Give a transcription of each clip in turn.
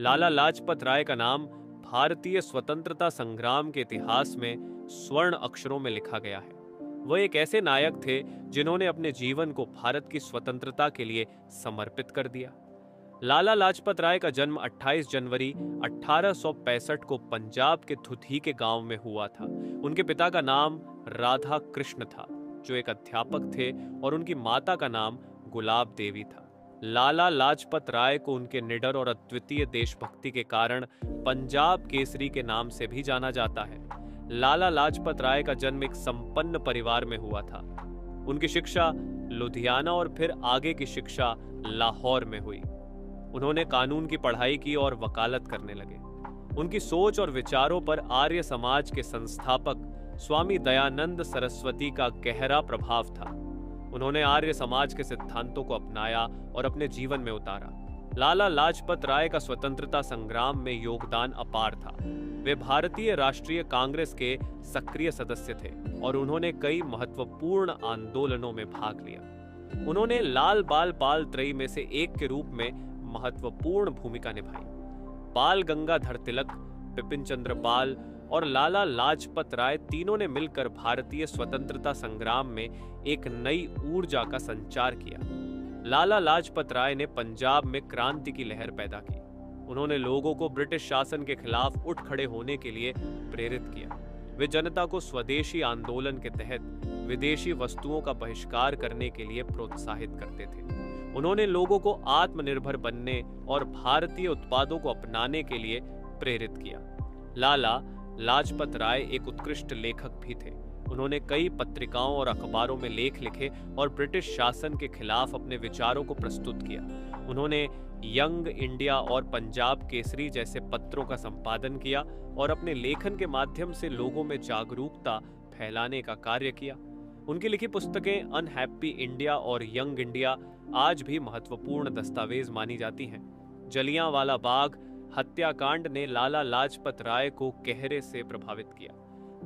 लाला लाजपत राय का नाम भारतीय स्वतंत्रता संग्राम के इतिहास में स्वर्ण अक्षरों में लिखा गया है। वह एक ऐसे नायक थे जिन्होंने अपने जीवन को भारत की स्वतंत्रता के लिए समर्पित कर दिया। लाला लाजपत राय का जन्म 28 जनवरी 1865 को पंजाब के धुधी के गांव में हुआ था। उनके पिता का नाम राधा कृष्ण था, जो एक अध्यापक थे, और उनकी माता का नाम गुलाब देवी था। लाला लाजपत राय को उनके निडर और अद्वितीय देशभक्ति के कारण पंजाब केसरी के नाम से भी जाना जाता है। लाला लाजपत राय का जन्म एक संपन्न परिवार में हुआ था। उनकी शिक्षा लुधियाना और फिर आगे की शिक्षा लाहौर में हुई। उन्होंने कानून की पढ़ाई की और वकालत करने लगे। उनकी सोच और विचारों पर आर्य समाज के संस्थापक स्वामी दयानंद सरस्वती का गहरा प्रभाव था। उन्होंने आर्य समाज के सिद्धांतों को अपनाया और अपने जीवन में उतारा। लाला लाजपत राय का स्वतंत्रता संग्राम में योगदान अपार था। वे भारतीय राष्ट्रीय कांग्रेस के सक्रिय सदस्य थे और उन्होंने कई महत्वपूर्ण आंदोलनों में भाग लिया। उन्होंने लाल बाल पाल त्रयी में से एक के रूप में महत्वपूर्ण भूमिका निभाई। बाल गंगाधर तिलक, बिपिन चंद्र पाल और लाला लाजपत राय तीनों ने मिलकर भारतीय स्वतंत्रता संग्राम में एक नई ऊर्जा का संचार किया। लाला लाजपत राय ने पंजाब में क्रांति की लहर पैदा की। उन्होंने लोगों को ब्रिटिश शासन के खिलाफ उठ खड़े होने के लिए प्रेरित किया। वे जनता को स्वदेशी आंदोलन के तहत विदेशी वस्तुओं का बहिष्कार करने के लिए प्रोत्साहित करते थे। उन्होंने लोगों को आत्मनिर्भर बनने और भारतीय उत्पादों को अपनाने के लिए प्रेरित किया। लाला लाजपत राय एक उत्कृष्ट लेखक भी थे। उन्होंने कई पत्रिकाओं और अखबारों में लेख लिखे और ब्रिटिश शासन के खिलाफ अपने विचारों को प्रस्तुत किया। उन्होंने यंग इंडिया और पंजाब केसरी जैसे पत्रों का संपादन किया और अपने लेखन के माध्यम से लोगों में जागरूकता फैलाने का कार्य किया। उनकी लिखी पुस्तकें अनहैप्पी इंडिया और यंग इंडिया आज भी महत्वपूर्ण दस्तावेज मानी जाती हैं। जलियांवाला बाग हत्याकांड ने लाला लाजपत राय को गहरे से प्रभावित किया।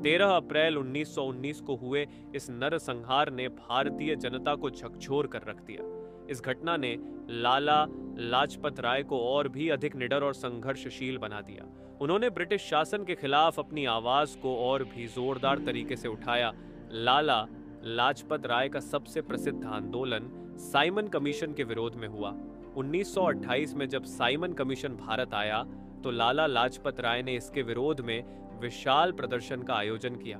13 अप्रैल 1919 को हुए इस नरसंहार ने भारतीय जनता को झकझोर कर रख दिया। इस घटना ने लाला लाजपत राय को और भी अधिक निडर और संघर्षशील बना दिया। उन्होंने ब्रिटिश शासन के खिलाफ अपनी आवाज को और भी जोरदार तरीके से उठाया। लाला लाजपत राय का सबसे प्रसिद्ध आंदोलन साइमन कमीशन के विरोध में हुआ। 1928 में जब साइमन कमीशन भारत आया तो लाला लाजपत राय ने इसके विरोध में विशाल प्रदर्शन का आयोजन किया।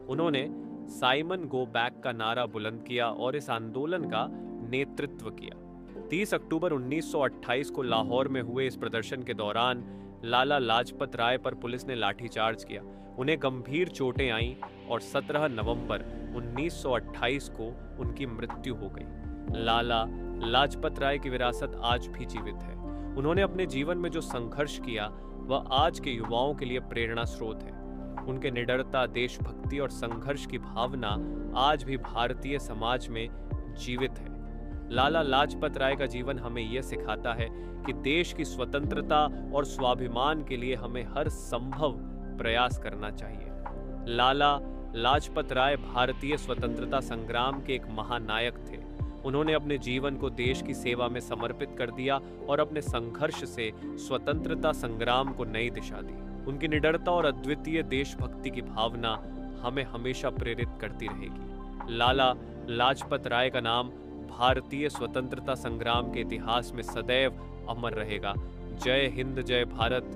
उन्होंने साइमन गो बैक का नारा बुलंद किया और इस आंदोलन का नेतृत्व किया। 30 अक्टूबर 1928 को लाहौर में हुए इस प्रदर्शन के दौरान लाला लाजपत राय पर पुलिस ने लाठीचार्ज किया। उन्हें गंभीर चोटें आईं और 17 नवंबर 1928 को उनकी मृत्यु हो गई। लाला लाजपत राय की विरासत आज भी जीवित है। उन्होंने अपने जीवन में जो संघर्ष किया वह आज के युवाओं के लिए प्रेरणा स्रोत है। उनके निडरता, देशभक्ति और संघर्ष की भावना आज भी भारतीय समाज में जीवित है। लाला लाजपत राय का जीवन हमें यह सिखाता है कि देश की स्वतंत्रता और स्वाभिमान के लिए हमें हर संभव प्रयास करना चाहिए। लाला लाजपत राय भारतीय स्वतंत्रता संग्राम के एक महानायक थे। उन्होंने अपने जीवन को देश की सेवा में समर्पित कर दिया और अपने संघर्ष से स्वतंत्रता संग्राम को नई दिशा दी। उनकी निडरता और अद्वितीय देशभक्ति की भावना हमें हमेशा प्रेरित करती रहेगी। लाला लाजपत राय का नाम भारतीय स्वतंत्रता संग्राम के इतिहास में सदैव अमर रहेगा। जय हिंद, जय भारत,